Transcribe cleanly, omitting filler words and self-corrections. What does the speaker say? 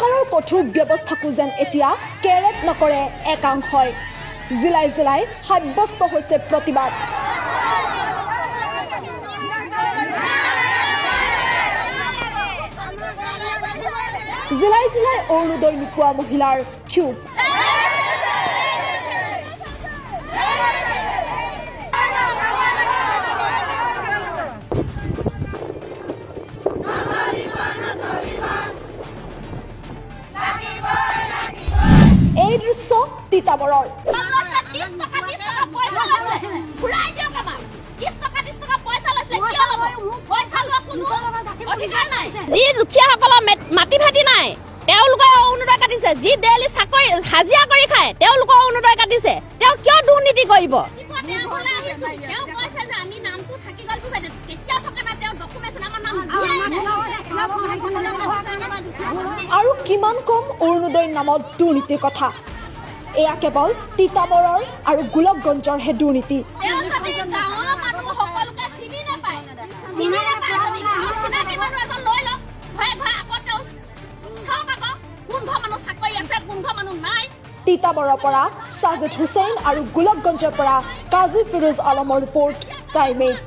চৰকাৰৰ কঠোৰ ব্যৱস্থাকো যেন এতিয়া কেৰেট নকৰে একাংশই জিলাই জিলাই সাব্যস্ত হৈছে প্ৰতিবাদ জিলাই জিলাই অৰুণোদয় নোপোৱা মহিলাৰ ক্ষোভ এই দৃশ্য তিতাবৰৰ যি দুখীয়াসকলৰ মাটি ভাটি নাই তেওঁলোকে অৰুণোদয় কাটিছে যি ডেইলি চাকৰি হাজিৰা কৰি খায় তেওঁলোকৰ অৰুণোদয় কাটিছে তেওঁ কিয় দুৰ্নীতি কৰিব আৰু কিমান কম অৰুণোদয়ৰ নামত দুৰ্নীতিৰ কথা এয়া কেৱল তিতাবৰৰ আৰু গোলকগঞ্জৰহে দুৰ্নীতি তিতাবৰৰ পৰা সাজিদ হুছেইন আৰু গোলকগঞ্জৰ পৰা কাজী ফিৰোজ আলমৰ ৰিপৰ্ট টাইম 8